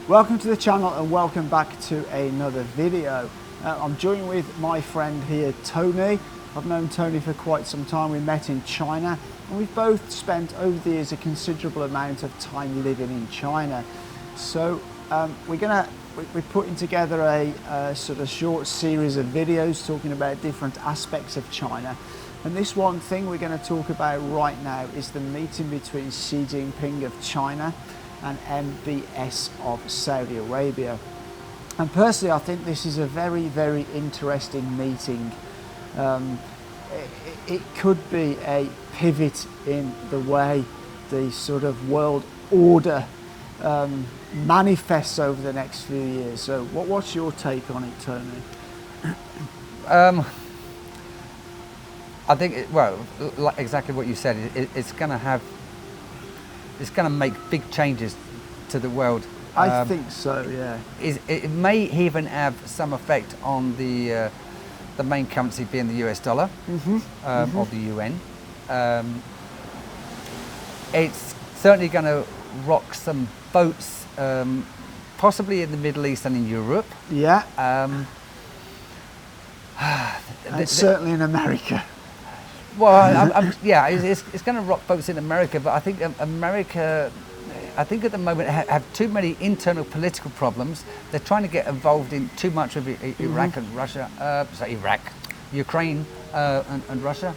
Welcome to the channel and welcome back to another video. I'm joined with my friend here, Tony. I've known Tony for quite some time. We met in China and we've both spent over the years a considerable amount of time living in China. So we're putting together a sort of short series of videos talking about different aspects of China. And this one thing we're going to talk about right now is the meeting between Xi Jinping of China and MBS of Saudi Arabia. And personally, I think this is a very, very interesting meeting. It could be a pivot in the way the sort of world order manifests over the next few years. So what's your take on it, Tony? I think, like exactly what you said, it's going to make big changes to the world. I think so, yeah. It may even have some effect on the main currency being the US dollar, or the UN. It's certainly going to rock some boats, possibly in the Middle East and in Europe. Yeah. And certainly in America. Well, yeah, it's going to rock boats in America, but I think America, at the moment, have too many internal political problems. They're trying to get involved in too much of Iraq and Russia, Ukraine and Russia.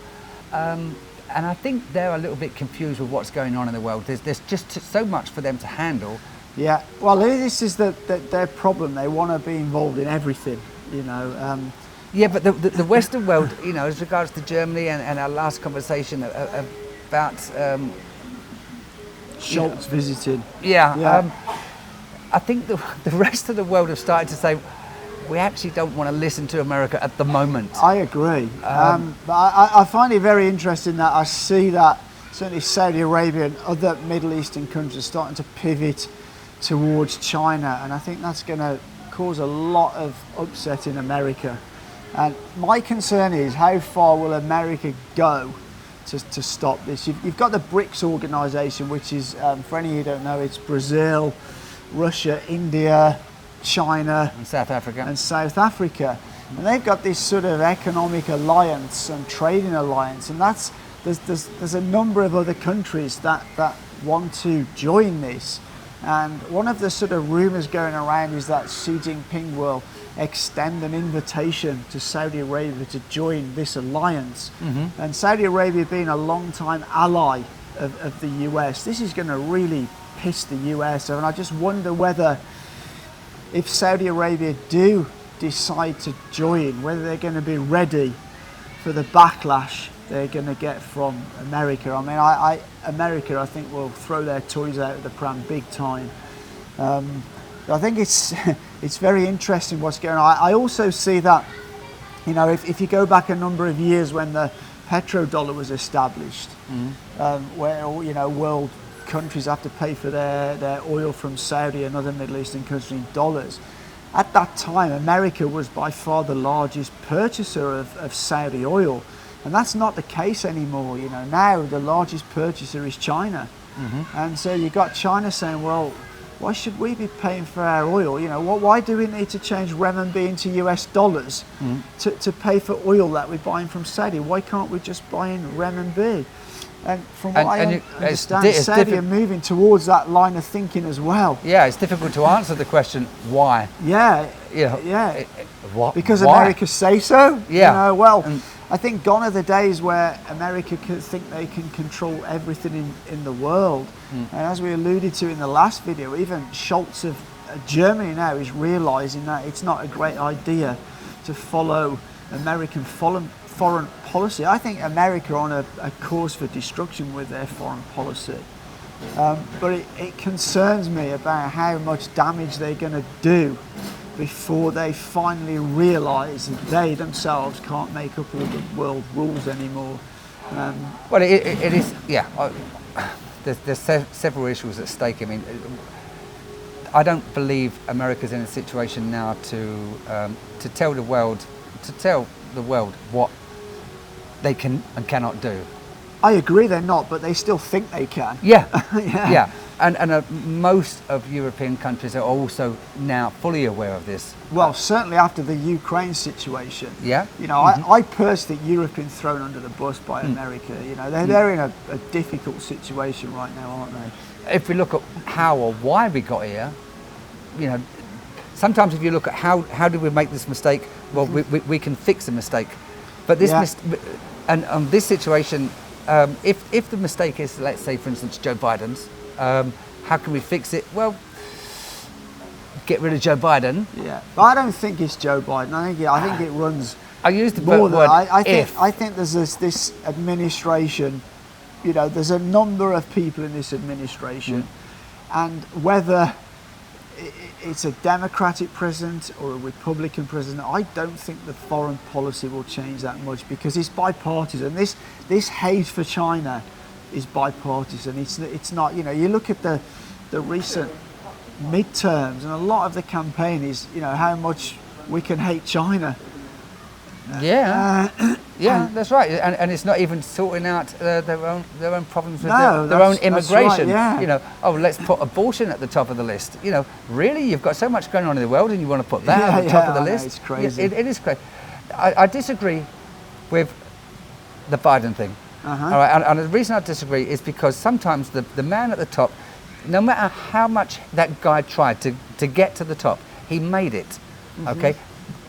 And I think they're a little bit confused with what's going on in the world. There's just so much for them to handle. Yeah, well, this is their problem. They want to be involved in everything, you know. Yeah, but the Western world, you know, as regards to Germany and our last conversation about Schultz visited. Yeah. I think the rest of the world have started to say, we actually don't want to listen to America at the moment. I agree. But I find it very interesting that I see that certainly Saudi Arabia and other Middle Eastern countries are starting to pivot towards China, and I think that's going to cause a lot of upset in America. And my concern is, how far will America go to stop this? You've got the BRICS organisation, which is, for any of you who don't know, it's Brazil, Russia, India, China and South Africa. And they've got this sort of economic alliance and trading alliance, and there's a number of other countries that want to join this. And one of the sort of rumours going around is that Xi Jinping will extend an invitation to Saudi Arabia to join this alliance. And Saudi Arabia being a long-time ally of the US, this is going to really piss the US off. And I just wonder whether, if Saudi Arabia do decide to join, whether they're going to be ready for the backlash they're going to get from America. I mean, America, I think, will throw their toys out of the pram big time. I think it's very interesting what's going on. I also see that, you know, if you go back a number of years when the petrodollar was established, where, you know, world countries have to pay for their oil from Saudi and other Middle Eastern countries in dollars. At that time, America was by far the largest purchaser of Saudi oil. And that's not the case anymore. You know, now the largest purchaser is China. And so you've got China saying, well, why should we be paying for our oil? You know, why do we need to change renminbi into US dollars to pay for oil that we're buying from Saudi? Why can't we just buy in renminbi? And from what I understand, Saudi are moving towards that line of thinking as well. Yeah, it's difficult to answer the question, why? Yeah, yeah. What? Because why? America say so? Yeah. You know, well, I think gone are the days where America could think they can control everything in the world. And as we alluded to in the last video, even Schultz of Germany now is realising that it's not a great idea to follow American foreign policy. I think America are on a course for destruction with their foreign policy. But it concerns me about how much damage they're going to do before they finally realise that they themselves can't make up all the world rules anymore. Well, it is, yeah. There's several issues at stake. I mean, I don't believe America's in a situation now to tell the world what they can and cannot do. I agree they're not, but they still think they can. Yeah, Yeah. yeah. And most of European countries are also now fully aware of this. Well, certainly after the Ukraine situation. Yeah. You know, I personally think Europe has been thrown under the bus by America. You know, they're in a difficult situation right now, aren't they? If we look at how or why we got here, you know, sometimes if you look at how did we make this mistake, well, we can fix a mistake. But this and on this situation, if the mistake is, let's say, for instance, Joe Biden's, how can we fix it? Well, get rid of Joe Biden. Yeah, but I don't think it's Joe Biden. I think it runs. I used the more word I think there's this administration. You know, there's a number of people in this administration, and whether it's a Democratic president or a Republican president, I don't think the foreign policy will change that much because it's bipartisan. This hate for China is bipartisan. It's not. You know, you look at the recent midterms, and a lot of the campaign is, you know, how much we can hate China. Yeah, yeah, that's right, and it's not even sorting out their own problems with their own immigration. Right, yeah. You know, oh, let's put abortion at the top of the list. You know, really, you've got so much going on in the world, and you want to put that at the top of the list? It's crazy. It is crazy. I disagree with the Biden thing. All right, and the reason I disagree is because sometimes the man at the top, no matter how much that guy tried to get to the top, he made it. Okay.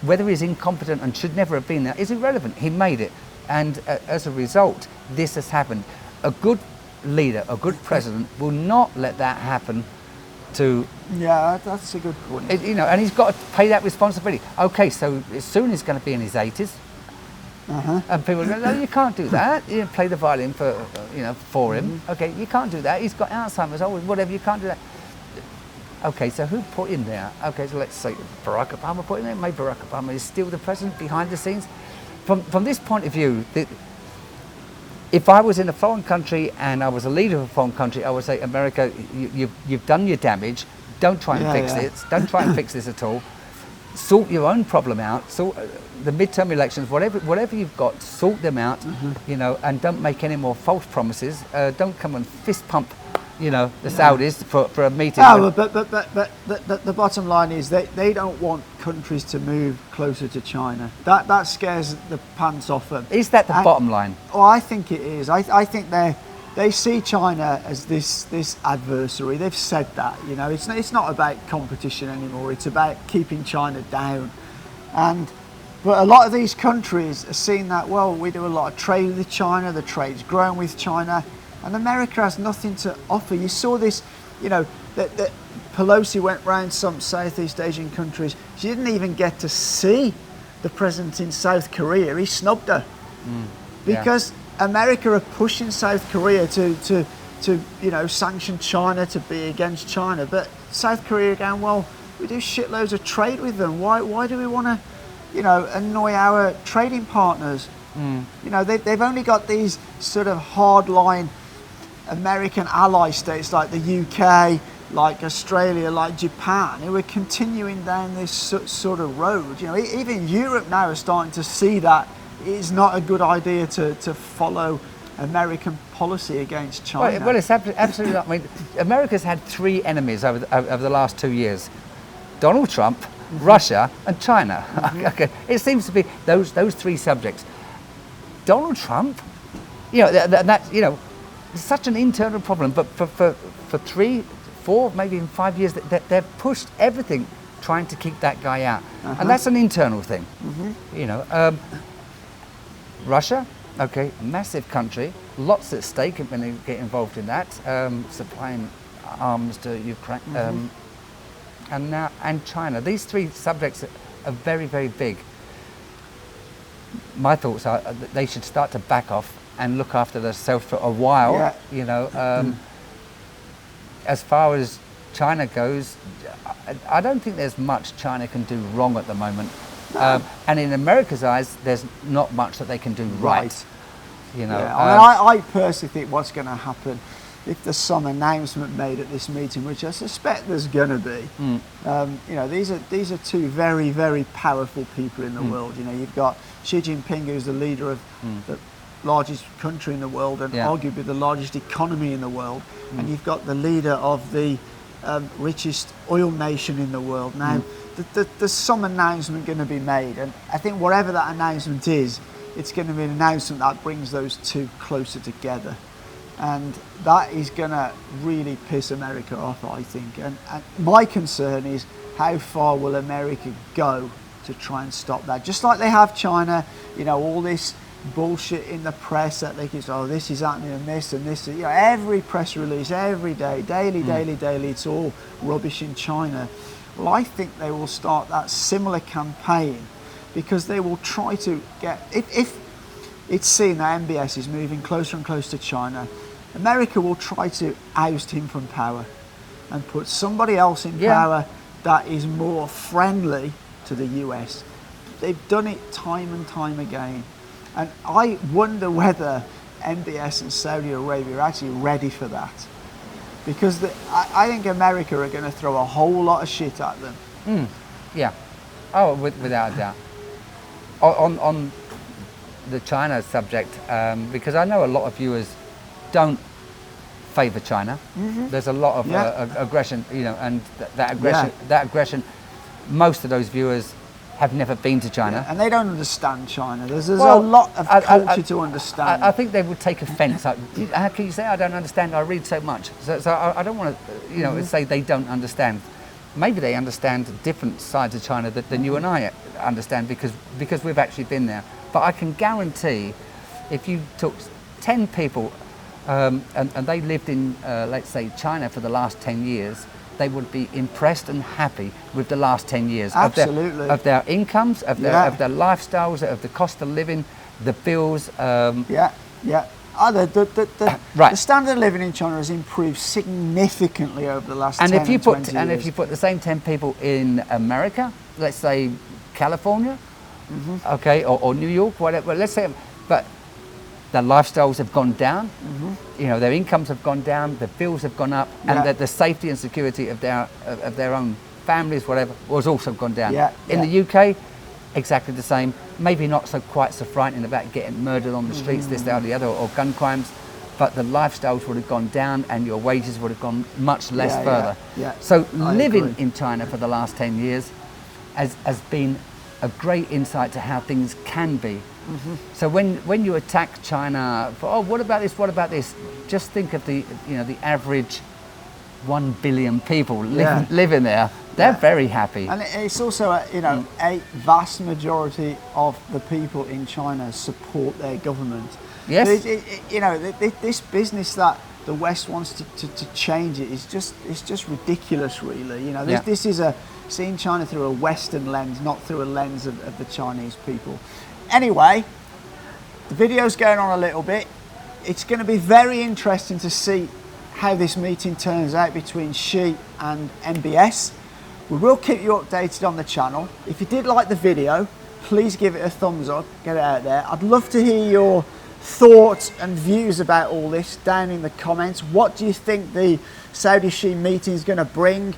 Whether he's incompetent and should never have been there is irrelevant. He made it, and as a result, this has happened. A good leader, a good president, will not let that happen to. Yeah, that's a good point. You know, and he's got to pay that responsibility. Okay, so soon he's going to be in his 80s, and people go, "No, you can't do that. You play the violin for him. Okay, you can't do that. He's got Alzheimer's. Oh, whatever. You can't do that." Okay, so who put him there? Okay, so let's say Barack Obama put him there. Maybe Barack Obama is still the president behind the scenes. From this point of view, if I was in a foreign country and I was a leader of a foreign country, I would say, America, you've done your damage. Don't try and fix it. Don't try and fix this at all. Sort your own problem out. Sort the midterm elections, whatever you've got, sort them out. You know, and don't make any more false promises. Don't come and fist pump, you know, the Saudis for a meeting. No, but the bottom line is they don't want countries to move closer to China. That scares the pants off them. Is that the bottom line? Oh, I think it is. I think they see China as this adversary. They've said that. You know, it's not about competition anymore. It's about keeping China down. But a lot of these countries are seeing that. Well, we do a lot of trade with China. The trade's growing with China. And America has nothing to offer. You saw this, you know, that Pelosi went round some Southeast Asian countries. She didn't even get to see the president in South Korea. He snubbed her because America are pushing South Korea to you know, sanction China, to be against China. But South Korea are going, well, we do shitloads of trade with them. Why do we want to, you know, annoy our trading partners? You know, they've only got these sort of hardline American ally states like the UK, like Australia, like Japan, who are continuing down this sort of road. You know, even Europe now is starting to see that it's not a good idea to follow American policy against China. Well, it's absolutely not. I mean, America's had three enemies over the last 2 years: Donald Trump, Russia, and China. Okay, it seems to be those three subjects. Donald Trump, you know, that you know. It's such an internal problem, but for 3, 4, maybe even 5 years, they've pushed everything trying to keep that guy out, and that's an internal thing. You know, Russia, okay, massive country, lots at stake when they get involved in that, supplying arms to Ukraine, and China. These three subjects are very, very big. My thoughts are that they should start to back off and look after themselves for a while. You know, as far as China goes, I don't think there's much China can do wrong at the moment. And in America's eyes, there's not much that they can do right. You know, I personally think what's going to happen, if there's some announcement made at this meeting, which I suspect there's going to be, you know, these are two very, very powerful people in the world. You know, you've got Xi Jinping, who's the leader of largest country in the world and arguably the largest economy in the world, and you've got the leader of the richest oil nation in the world. Now, there's some announcement going to be made, and I think whatever that announcement is, it's going to be an announcement that brings those two closer together. And that is going to really piss America off, I think. And my concern is, how far will America go to try and stop that? Just like they have China, you know, all this bullshit in the press that they can say, oh, this is happening and this, you know, every press release, every day, daily, it's all rubbish in China. Well, I think they will start that similar campaign, because they will try to get, if it's seen that MBS is moving closer and closer to China, America will try to oust him from power and put somebody else in power that is more friendly to the US. They've done it time and time again. And I wonder whether MBS and Saudi Arabia are actually ready for that. Because I think America are going to throw a whole lot of shit at them. Yeah. Oh, without a doubt. On the China subject, because I know a lot of viewers don't favour China. There's a lot of aggression, you know, and that aggression, most of those viewers have never been to China. And they don't understand China. There's a lot of culture to understand. I think they would take offence. How can you say I don't understand? I read so much. So I don't want to, you know, say they don't understand. Maybe they understand different sides of China than you and I understand, because we've actually been there. But I can guarantee, if you took 10 people and they lived in, let's say, China for the last 10 years, they would be impressed and happy with the last 10 years. Absolutely. Of their incomes, of their lifestyles, of the cost of living, the bills. The standard of living in China has improved significantly over the last 10 and 20 years. And if you put the same 10 people in America, let's say California, okay, or New York, whatever, let's say, but their lifestyles have gone down, you know, their incomes have gone down, the bills have gone up, and the safety and security of their own families, whatever, was also gone down. In the UK, exactly the same. Maybe not quite so frightening about getting murdered on the streets, this, that, or the other, or gun crimes, but the lifestyles would have gone down and your wages would have gone much less further. So living in China for the last 10 years has been a great insight to how things can be. So when you attack China for, what about this? Just think of the average 1 billion people living there. They're very happy. And it's also a vast majority of the people in China support their government. Yes. This business that the West wants to change it's just ridiculous, really. You know, this is seeing China through a Western lens, not through a lens of the Chinese people. Anyway, the video's going on a little bit. It's going to be very interesting to see how this meeting turns out between Xi and MBS. We will keep you updated on the channel. If you did like the video, please give it a thumbs up, get it out there. I'd love to hear your thoughts and views about all this down in the comments. What do you think the Saudi-Xi meeting is going to bring?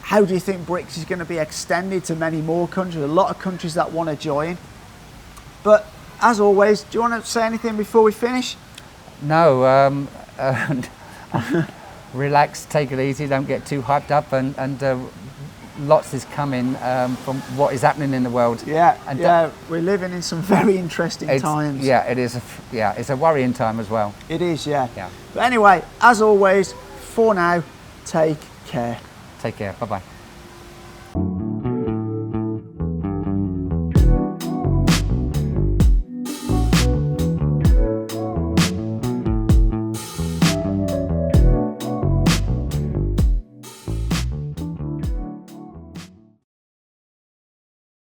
How do you think BRICS is going to be extended to many more countries? A lot of countries that want to join. But as always, do you want to say anything before we finish? No, relax, take it easy, don't get too hyped up, and lots is coming from what is happening in the world. We're living in some very interesting times. Yeah, it is. It's a worrying time as well. It is, yeah. But anyway, as always, for now, take care. Take care. Bye bye.